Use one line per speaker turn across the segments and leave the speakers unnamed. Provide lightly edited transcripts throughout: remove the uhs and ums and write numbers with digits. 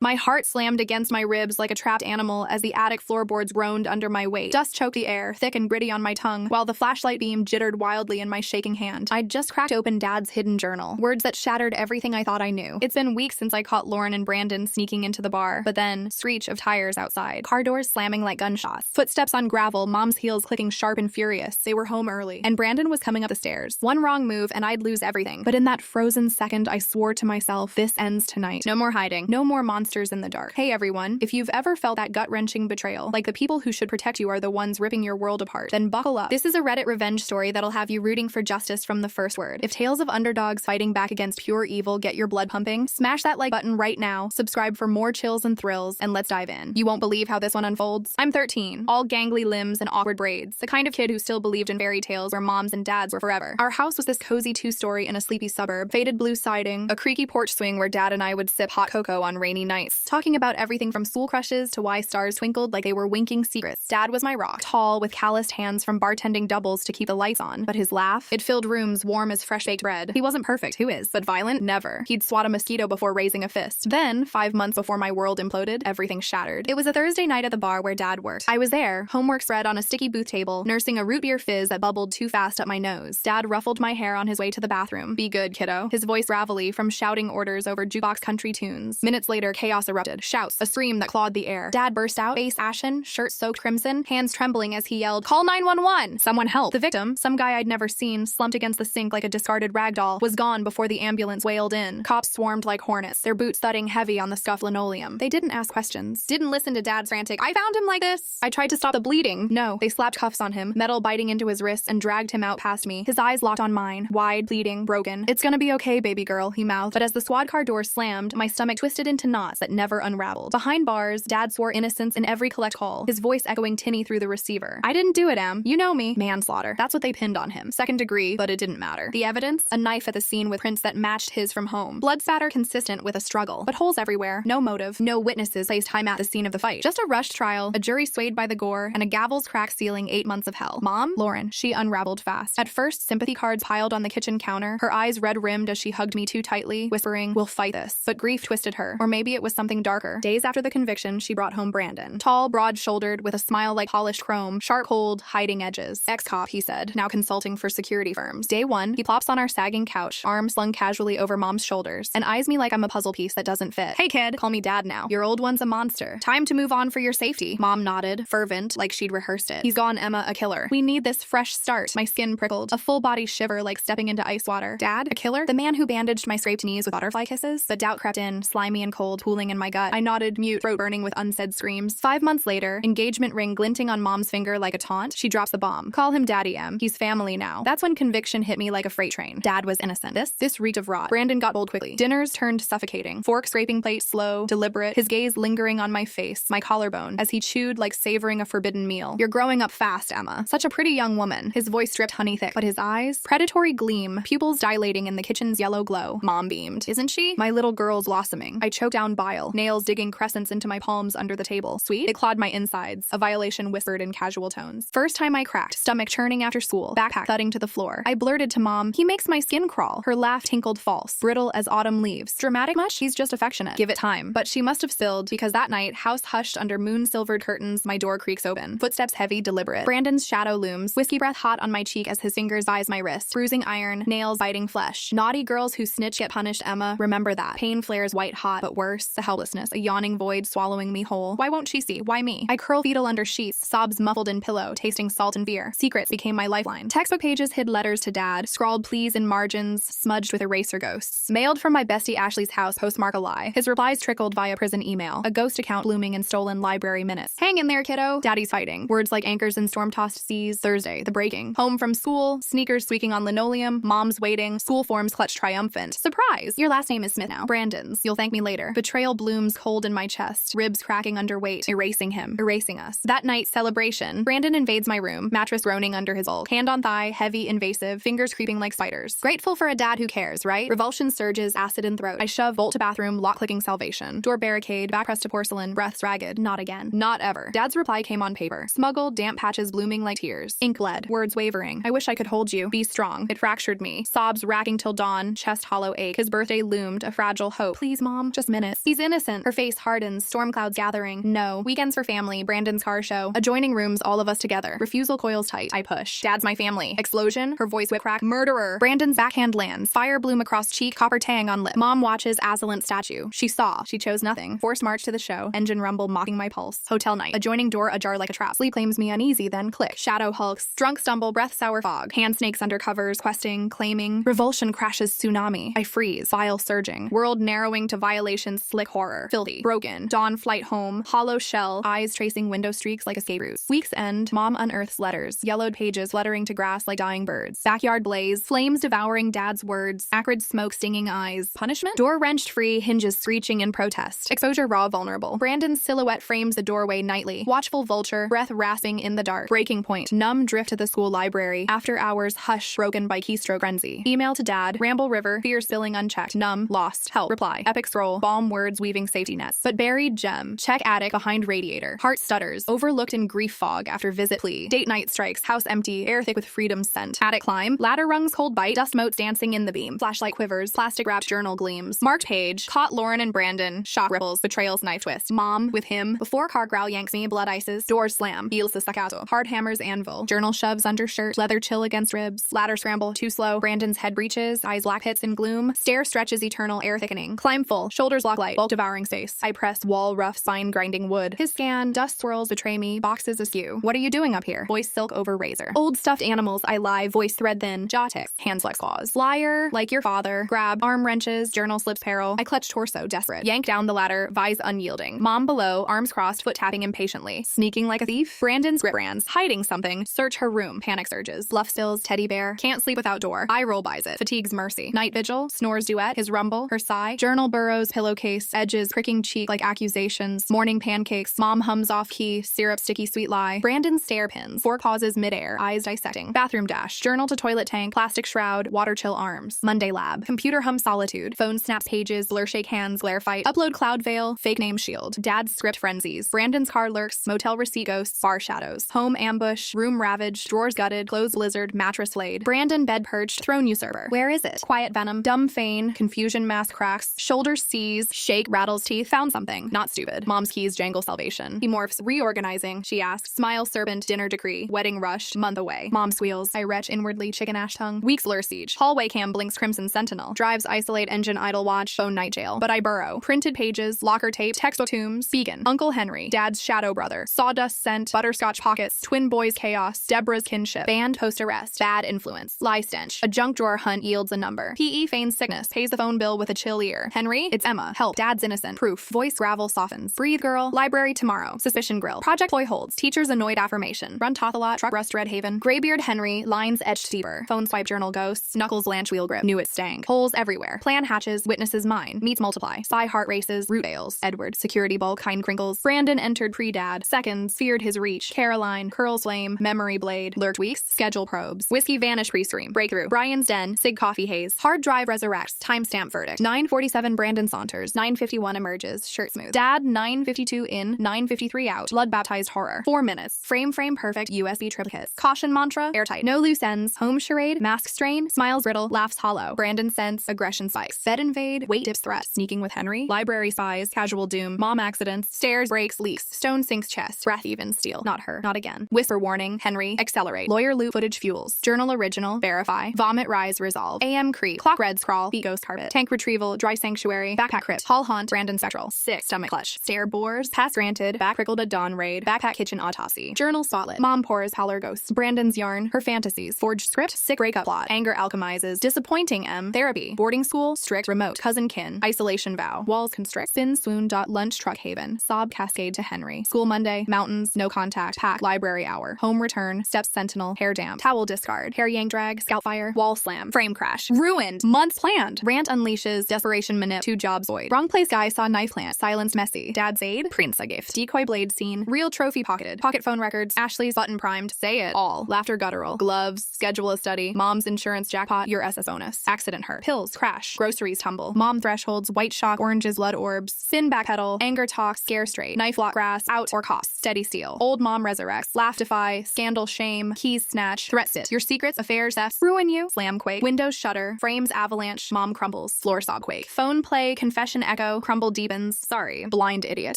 My heart slammed against my ribs like a trapped animal as the attic floorboards groaned under my weight. Dust choked the air, thick and gritty on my tongue, while the flashlight beam jittered wildly in my shaking hand. I'd just cracked open Dad's hidden journal. Words that shattered everything I thought I knew. It's been weeks since I caught Lauren and Brandon sneaking into the bar, but then, screech of tires outside. Car doors slamming like gunshots. Footsteps on gravel, Mom's heels clicking sharp and furious. They were home early, and Brandon was coming up the stairs. One wrong move, and I'd lose everything. But in that frozen second, I swore to myself, this ends tonight. No more hiding. No more monsters in the dark. Hey everyone, if you've ever felt that gut-wrenching betrayal, like the people who should protect you are the ones ripping your world apart, then buckle up. This is a Reddit revenge story that'll have you rooting for justice from the first word. If tales of underdogs fighting back against pure evil get your blood pumping, smash that like button right now, subscribe for more chills and thrills, and let's dive in. You won't believe how this one unfolds. I'm 13, all gangly limbs and awkward braids, the kind of kid who still believed in fairy tales where moms and dads were forever. Our house was this cozy two-story in a sleepy suburb, faded blue siding, a creaky porch swing where Dad and I would sip hot cocoa on rainy nights, talking about everything from school crushes to why stars twinkled like they were winking secrets. Dad was my rock, tall, with calloused hands from bartending doubles to keep the lights on, but his laugh, it filled rooms warm as fresh-baked bread. He wasn't perfect, who is? But violent? Never. He'd swat a mosquito before raising a fist. Then, 5 months before my world imploded, everything shattered. It was a Thursday night at the bar where Dad worked. I was there, homework spread on a sticky booth table, nursing a root beer fizz that bubbled too fast up my nose. Dad ruffled my hair on his way to the bathroom. Be good, kiddo. His voice gravelly from shouting orders over jukebox country tunes. Minutes later, chaos erupted. Shouts, a scream that clawed the air. Dad burst out, face ashen, shirt soaked crimson, hands trembling as he yelled, "Call 911! Someone help!" The victim, some guy I'd never seen, slumped against the sink like a discarded ragdoll, was gone before the ambulance wailed in. Cops swarmed like hornets, their boots thudding heavy on the scuffed linoleum. They didn't ask questions. Didn't listen to Dad's frantic, "I found him like this." I tried to stop the bleeding. No, they slapped cuffs on him, metal biting into his wrists, and dragged him out past me. His eyes locked on mine, wide, bleeding, broken. "It's gonna be okay, baby girl," he mouthed. But as the squad car door slammed, my stomach twisted into knots that never unraveled. Behind bars, Dad swore innocence in every collect call, his voice echoing tinny through the receiver. "I didn't do it, Em. You know me." Manslaughter. That's what they pinned on him. Second degree, but it didn't matter. The evidence? A knife at the scene with prints that matched his from home. Blood spatter consistent with a struggle, but holes everywhere. No motive. No witnesses placed time at the scene of the fight. Just a rushed trial, a jury swayed by the gore, and a gavel's crack sealing 8 months of hell. Mom? Lauren. She unraveled fast. At first, sympathy cards piled on the kitchen counter, her eyes red-rimmed as she hugged me too tightly, whispering, "We'll fight this." But grief twisted her. Or maybe it was something darker. Days after the conviction, she brought home Brandon. Tall, broad-shouldered, with a smile like polished chrome, sharp cold, hiding edges. Ex-cop, he said, now consulting for security firms. Day one, he plops on our sagging couch, arms slung casually over Mom's shoulders, and eyes me like I'm a puzzle piece that doesn't fit. "Hey kid, call me Dad now. Your old one's a monster. Time to move on for your safety." Mom nodded, fervent, like she'd rehearsed it. "He's gone, Emma, a killer. We need this fresh start." My skin prickled, a full-body shiver like stepping into ice water. Dad? A killer? The man who bandaged my scraped knees with butterfly kisses? But doubt crept in, slimy and cold, pooling in my gut. I nodded, mute, throat burning with unsaid screams. 5 months later, engagement ring glinting on Mom's finger like a taunt, she drops the bomb. "Call him Daddy, Em. He's family now." That's when conviction hit me like a freight train. Dad was innocent. This reeked of rot. Brandon got bold quickly. Dinners turned suffocating. Fork scraping plate slow, deliberate, his gaze lingering on my face, my collarbone, as he chewed like savoring a forbidden meal. "You're growing up fast, Emma. Such a pretty young woman." His voice dripped honey thick, but his eyes, predatory gleam, pupils dilating in the kitchen's yellow glow. Mom beamed. "Isn't she? My little girl's blossoming." I choked down bile, nails digging crescents into my palms under the table. "Sweet?" It clawed my insides, a violation whispered in casual tones. First time I cracked, stomach churning after school, backpack thudding to the floor. I blurted to Mom, "He makes my skin crawl." Her laugh tinkled false, brittle as autumn leaves. "Dramatic much? He's just affectionate." Give it time. But she must have stilled, because that night, house hushed under moon-silvered curtains, my door creaks open. Footsteps heavy, deliberate. Brandon's shadow looms, whiskey breath hot on my cheek as his fingers vise my wrist. Bruising iron, nails biting flesh. Naughty girls who snitch get punished, Emma. Remember that. Pain flares white hot, but worse, the helplessness, a yawning void swallowing me whole. Why won't she see? Why me? I curl fetal under sheets, sobs muffled in pillow, tasting salt and fear. Secrets became my lifeline. Textbook pages hid letters to Dad, scrawled pleas in margins, smudged with eraser ghosts. Mailed from my bestie Ashley's house, postmark a lie. His replies trickled via prison email, a ghost account blooming in stolen library minutes. "Hang in there, kiddo." Daddy's fighting. Words like anchors in storm-tossed seas. Thursday, the breaking. Home from school, sneakers squeaking on linoleum, Mom's waiting, school forms clutched triumphant. "Surprise! Your last name is Smith now." "Brandon's. You'll thank me later." Betrayal blooms cold in my chest, ribs cracking under weight, erasing him, erasing us. That night, celebration. Brandon invades my room, mattress groaning under his bulk. Hand on thigh, heavy, invasive, fingers creeping like spiders. Grateful for a dad who cares, right? Revulsion surges, acid in throat. I shove, bolt to bathroom, lock-clicking salvation. Door barricade, back pressed to porcelain, breaths ragged. Not again. Not ever. Dad's reply came on paper. Smuggled, damp patches blooming like tears. Ink bled. Words wavering. "I wish I could hold you. Be strong." It fractured me. Sobs racking till dawn, chest hollow ache. His birthday loomed, a fragile hope. "Please, Mom, just minutes. He's innocent. Her face hardens, storm clouds gathering. No. Weekends for family, Brandon's car show. Adjoining rooms, all of us together. Refusal coils tight. I push. Dad's my family. Explosion. Her voice whip crack. Murderer. Brandon's backhand lands. Fire bloom across cheek, copper tang on lip. Mom watches Assalant statue. She saw. She chose nothing. Forced march to the show. Engine rumble mocking my pulse. Hotel night. Adjoining door ajar like a trap. Sleep claims me uneasy, then click. Shadow hulks. Drunk stumble, breath sour fog. Hand snakes under covers, questing, claiming. Revulsion crashes tsunami. I freeze. File surging. World narrowing to violation, slick horror. Filthy. Broken. Dawn flight home. Hollow shell. Eyes tracing window streaks like escape routes. Week's end. Mom unearths letters. Yellowed pages fluttering to grass like dying birds. Backyard blaze. Flames devouring dad's words. Acrid smoke stinging eyes. Punishment? Door wrenched free. Hinges screeching in protest. Exposure raw vulnerable. Brandon's silhouette frames the doorway nightly. Watchful vulture. Breath rasping in the dark. Breaking point. Numb drift to the school library. After hours hush broken by keystroke frenzy. Email to dad. Ramble river. Fear spilling unchecked. Numb. Lost. Help. Reply. Epic scroll. Balm words weaving safety nets. But buried gem. Check attic behind radiator. Heart stutters. Overlooked in grief fog after visit plea. Date night strikes. House empty. Air thick with freedom scent. Attic climb. Ladder rungs cold bite. Dust motes dancing in the beam. Flashlight quivers. Plastic wrapped journal gleams. Marked page. Caught Lauren and Brandon. Shock ripples. Betrayal's knife twist. Mom with him. Before car growl yanks me. Blood ices. Doors slam. Heels the staccato. Hard hammers anvil. Journal shoves under shirt. Leather chill against ribs. Ladder scramble. Too slow. Brandon's head breaches. Eyes black pits in gloom. Stair stretches eternal. Air thickening. Climb full. Shoulders lock light. Bulk devouring space. I press wall rough spine grinding wood. His scan. Dust swirls betray me. Boxes askew. What are you doing up here? Voice silk over razor. Old stuffed animals I lie. Voice thread thin. Jaw ticks. Hands flex claws. Liar. Like your father. Grab. Arm wrenches. Journal slips peril. I clutch torso. Desperate. Yank down the ladder. Vise unyielding. Mom below. Arms crossed. Foot tapping impatiently. Sneaking like a thief. Brandon's grip brands. Hiding something. Search her room. Panic surges. Bluff stills. Teddy bear. Can't sleep without door. I roll buys it. Fatigue's mercy. Night vigil. Snores duet. His rumble. Her sigh. Journal burrows. Pillowcase. Edges. Pricking cheek like accusations. Morning pancakes. Mom hums off key. Syrup sticky sweet lie. Brandon stare pins. Fork pauses midair. Eyes dissecting. Bathroom dash. Journal to toilet tank. Plastic shroud. Water chill arms. Monday lab. Computer hum solitude. Phone snaps pages. Blur shake hands. Glare fight. Upload cloud veil. Fake name shield. Dad's script frenzies. Brandon's car lurks. Motel receipt ghosts. Bar shadows. Home ambush. Room ravaged. Drawers gutted. Clothes blizzard. Mattress laid. Brandon bed perched. Throne usurper. Where is it? Quiet venom. Dumb feign. Confusion mask cracks. Shoulders seize. Shake rattles teeth. Found something. Not stupid. Mom's keys jangle salvation. He morphs. Reorganizing. She asks. Smile serpent. Dinner decree. Wedding rushed. Month away. Mom squeals. I retch inwardly. Chicken ash tongue. Weeks lure siege. Hallway cam blinks crimson sentinel. Drives isolate engine idle watch. Phone night jail. But I burrow. Printed pages. Locker tape. Textbook tombs. Beacon. Uncle Henry. Dad's shadow brother. Sawdust scent. Butterscotch pockets. Twin boys chaos. Deborah's kinship. Band post arrest. Bad influence. Lie stench. A junk drawer hunt yields a number. PE feigns sickness. Pays the phone bill with a chill ear. Henry. It's Emma. Help. Dad's innocent. Proof. Voice gravel softens. Breathe girl. Library tomorrow. Suspicion grill. Project ploy holds. Teacher's annoyed affirmation. Run Tothalot. Truck rust Red Haven. Graybeard Henry. Lines etched deeper. Phone swipe journal ghosts. Knuckles lanch wheel grip. Knew it stank. Holes everywhere. Plan hatches. Witnesses mine. Meets multiply. Sigh heart races. Root ails. Edward. Security bulk. Hind crinkles. Brandon entered pre-dad. Seconds. Feared his reach. Caroline. Curls flame. Memory blade. Lurked weeks. Schedule probes. Whiskey vanish pre-stream. Breakthrough. Brian's den. Sig coffee haze. Hard drive resurrects. Timestamp verdict. 9:47 Brandon saunters. 9:51 emerges. Shirt smooth. Dad 9:52 in. 9:53 out. Blood baptized horror. 4 minutes. Frame perfect. USB triplicate. Caution mantra. Airtight. No loose ends. Home charade. Mask strain. Smiles brittle. Laughs hollow. Brandon sense. Aggression spikes. Bed invade. Weight dips threat. Sneaking with Henry. Library spies. Casual doom. Mom accidents. Stairs breaks leaks. Stone sinks chest. Breath even steel. Not her. Not again. Whisper warning. Henry. Accelerate. Lawyer loop footage fuels. Journal original. Verify. Vomit rise resolve. AM creep. Clock red scrawl. Beat ghost carpet. Tank retrieval. Dry sanctuary. Backpack crypt. Hall haunt. Brandon spectral. 6. Stomach clutch. Stair bores. Pass granted. Back prickled a dawn raid. Backpack kitchen autopsy. Journal spotlit. Mom pours howler ghost. Brandon's yarn. Her fantasies. Forged script. Sick breakup plot. Anger alchemizes. Disappointing M. Therapy. Boarding school. Strict. Remote. Cousin kin. Isolation vow. Walls constrict. Spin swoon. Lunch truck haven. Sob cascade to Henry. School Monday. Mountains. No contact. Pack. Library hour. Home return. Steps sentinel. Hair damp. Towel discard. Hair yank drag. Scout fire. Wall slam. Frame crash. Ruined. Months planned. Rant unleashes. Desperation manip. 2 jobs void. Wrong place guy saw knife plant. Silence messy. Dad's aid. Prince a gift. Decoy blade scene. Real trophy pocketed. Pocket phone records. Ashley's button primed. Say it all. Laughter guttural. Gloves. Schedule a study. Mom's insurance jackpot. Your SS bonus. Accident hurt. Pills. Crash. Groceries tumble. Mom thresholds. White shock. Oranges. Blood orbs. Sin backpedal. Anger talk. Scare straight. Knife lock grass. Out or cost. Steady steal. Old mom resurrects. Laugh defy. Scandal shame. Keys snatch. Threat sit. Your secrets. Affairs. Thefts. Ruin you. Slam quake. Windows shutter. Frames avalanche. Mom crumbles. Floor sob quake. Phone play. Confession echo. echo. Crumble deepens. Sorry. Blind idiot.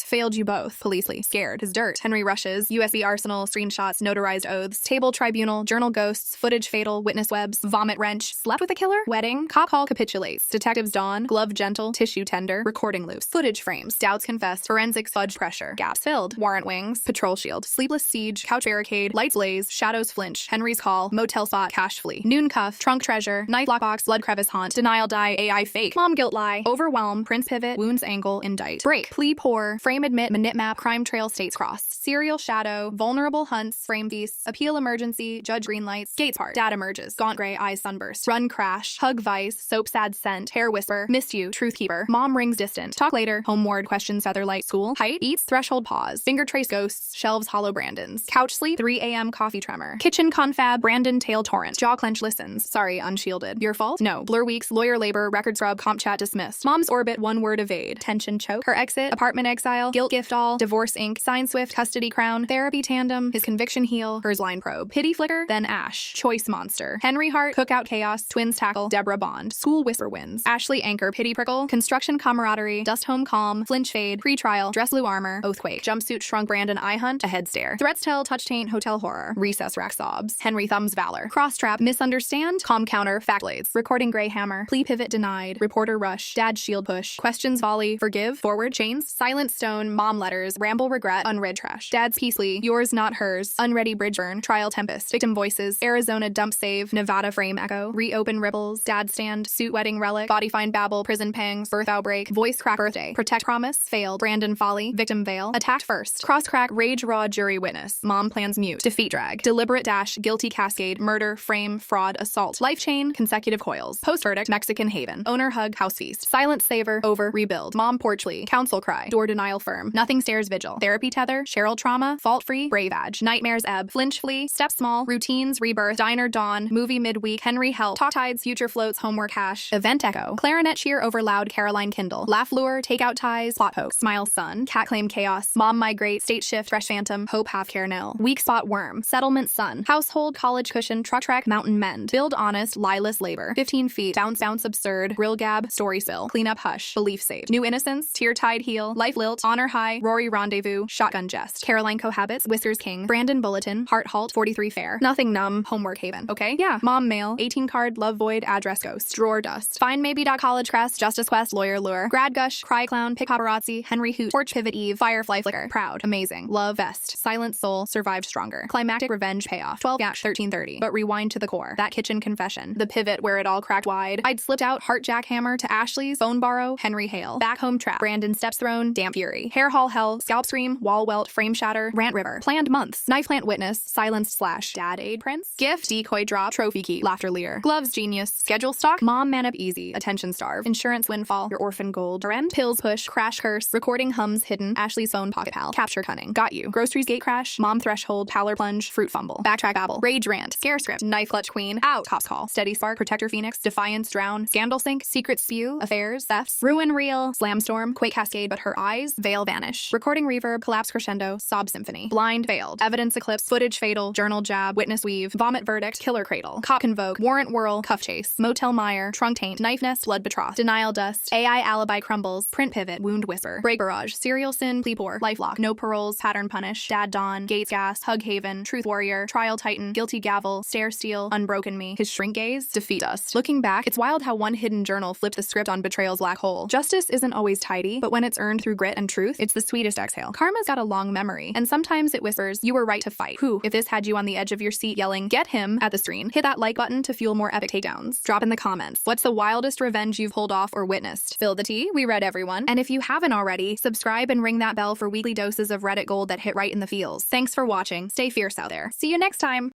Failed you both. Policely. Scared. His dirt. Henry rushes. USB arsenal. Screenshots. Notarized oaths. Table tribunal. Journal ghosts. Footage fatal. Witness webs. Vomit wrench. Slept with a killer. Wedding. Cop call capitulates. Detectives dawn. Glove gentle. Tissue tender. Recording loose. Footage frames. Doubts confessed. Forensics fudge pressure. Gaps filled. Warrant wings. Patrol shield. Sleepless siege. Couch barricade. Lights blaze. Shadows flinch. Henry's call. Motel spot. Cash flea. Noon cuff. Trunk treasure. Knife lockbox. Blood crevice haunt. Denial die. AI fake. Mom guilt lie. Overwhelm. Prince pivot. Wounds angle. Indict. Break. Plea pour. Frame admit. Minute map. Crime trail states cross. Serial shadow. Vulnerable hunts. Frame feast. Appeal emergency. Judge green lights. Gates part. Dad emerges. Gaunt gray eyes sunburst. Run crash. Hug vice. Soap sad scent. Hair whisper. Missed you. Truth keeper. Mom rings distant. Talk later. Homeward. Questions featherlight. School. Height. Eats. Threshold pause. Finger trace ghosts. Shelves hollow Brandons. Couch sleep. 3 a.m. coffee tremor. Kitchen confab. Brandon tail torrent. Jaw clench listens. Sorry unshielded. Your fault? No. Blur weeks. Lawyer labor. Record scrub. Comp chat dismissed. Mom's orbit. One word evade. Tension choke. Her exit. Apartment exile. Guilt gift all. Divorce ink. Sign swift. Custody crown. Therapy tandem. His conviction heal. Hers line probe. Pity flicker. Then ash. Choice monster. Henry Hart. Cookout chaos. Twins tackle. Deborah Bond. School whisper wins. Ashley anchor. Pity prickle. Construction camaraderie. Dust home calm. Flinch fade. Pre-trial. Dress blue armor. Oathquake. Jumpsuit shrunk Brandon eye hunt. A head stare. Threats tell. Touch taint. Hotel horror. Recess rack sobs. Henry thumbs valor. Cross trap. Misunderstand. Calm counter. Fact blades. Recording gray hammer. Plea pivot denied. Reporter rush. Dad shield push. Questions volley. Forgive. Forward. Chains. Silent stone. Mom letters. Ramble regret. Unread trash. Dad's peacely. Yours not hers. Unready bridge burn. Trial tempest. Victim voices. Arizona dump save. Nevada frame echo. Reopen ripples. Dad stand. Suit wedding relic. Body find babble. Prison pangs. Birth outbreak. Voice crack birthday. Protect promise. Failed. Brandon folly. Victim veil. Attacked first. Cross crack. Rage raw jury witness. Mom plans mute. Defeat drag. Deliberate dash. Guilty cascade. Murder. Frame. Fraud. Assault. Life chain. Consecutive coils. Post verdict. Mexican haven. Owner hug. House feast. Silent savor. Over. Rebuild. Mom porch lee. Counsel cry. Door denial firm. Nothing stairs vigil. Therapy tether. Cheryl trauma. Fault free. Brave edge. Nightmares ebb. Flinch flee. Step small. Routines. Rebirth. Diner dawn. Movie midweek. Henry help. Talk tides. Future floats. Homework hash. Event echo. Clarinet cheer over loud. Caroline kindle. Laugh lure. Takeout ties. Plot hoax. Smile sun. Cat claim chaos. Mom migrate. State shift. Fresh phantom. Hope half care nil. Weak spot worm. Settlement sun. Household. College cushion. Truck track. Mountain mend. Build honest. Lieless labor. 15 feet. Bounce bounce absurd. Grill gab. Story spill. Clean up hush. Belief saved. New innocence. Tear tide heal. Life lilt. Honor high. Rory rendezvous. Shotgun jest. Caroline cohabits. Whiskers king. Brandon bulletin. Heart halt. 43 fair. Nothing numb. Homework haven. Okay? Yeah. Mom mail. 18 card. Love void. Address ghost. Drawer dust. Find maybe. College crest. Justice quest. Lawyer lure. Grad gush. Cry clown. Pick paparazzi. Henry hoot. Porch pivot eve. Firefly flicker. Proud. Amazing. Love vest. Silent soul. Survived stronger. Climactic revenge payoff. 12-1330. But rewind to the core. That kitchen confession. The pivot where it all cracked wide. I'd slipped out. Heart jackhammer to Ashley's. Phone borrow. Henry hail. Back home trap. Brandon steps thrown. Damp fury. Hair hall hell. Scalp scream. Wall welt. Frame shatter. Rant river. Planned months. Knife plant witness. Silenced slash. Dad aid prince. Gift. Decoy drop. Trophy key. Laughter leer. Gloves genius. Schedule stock. Mom man up easy. Attention starve. Insurance windfall. Your orphan gold. Friend. Pills push. Crash curse. Recording hums hidden. Ashley's phone pocket pal. Capture cunning. Got you. Groceries gate crash. Mom threshold. Pallor plunge. Fruit fumble. Backtrack babble. Rage rant. Scare script. Knife clutch queen. Out. Cops call. Steady spark. Protector phoenix. Defiance drown. Scandal sink. Secret spew. Affairs. Thefts. Ruin real. Slam storm. Quake cascade. But her eyes. Veil vanish. Recording reverb. Collapse crescendo. Sob symphony. Blind veiled. Evidence eclipse. Footage fatal. Journal jab. Witness weave. Vomit verdict. Killer cradle. Cop convoke. Warrant whirl. Cuff chase. Motel mire. Trunk taint. Knife nest. Blood betroth. Denial dust. AI alibi crumbles. Print pivot. Wound whisper. Break barrage. Serial sin. Plea pour. Lifelock. No paroles. Pattern punish. Dad dawn. Gates gas. Hug haven. Truth warrior. Trial titan. Guilty gavel. Stare steel. Unbroken me. His shrink gaze. Defeat dust. Looking back, it's wild how one hidden journal flipped the script on betrayal's black hole. Justice isn't always tidy, but when it's earned through grit and truth, it's the sweetest exhale. Karma's got a long memory, and sometimes it whispers, you were right to fight. Whew, if this had you on the edge of your seat yelling, get him, at the screen, hit that like button to fuel more epic takedowns. Drop in the comments. What's the wildest revenge you've pulled off or witnessed? Spill the tea, we read everyone. And if you haven't already, subscribe and ring that bell for weekly doses of Reddit gold that hit right in the feels. Thanks for watching. Stay fierce out there. See you next time.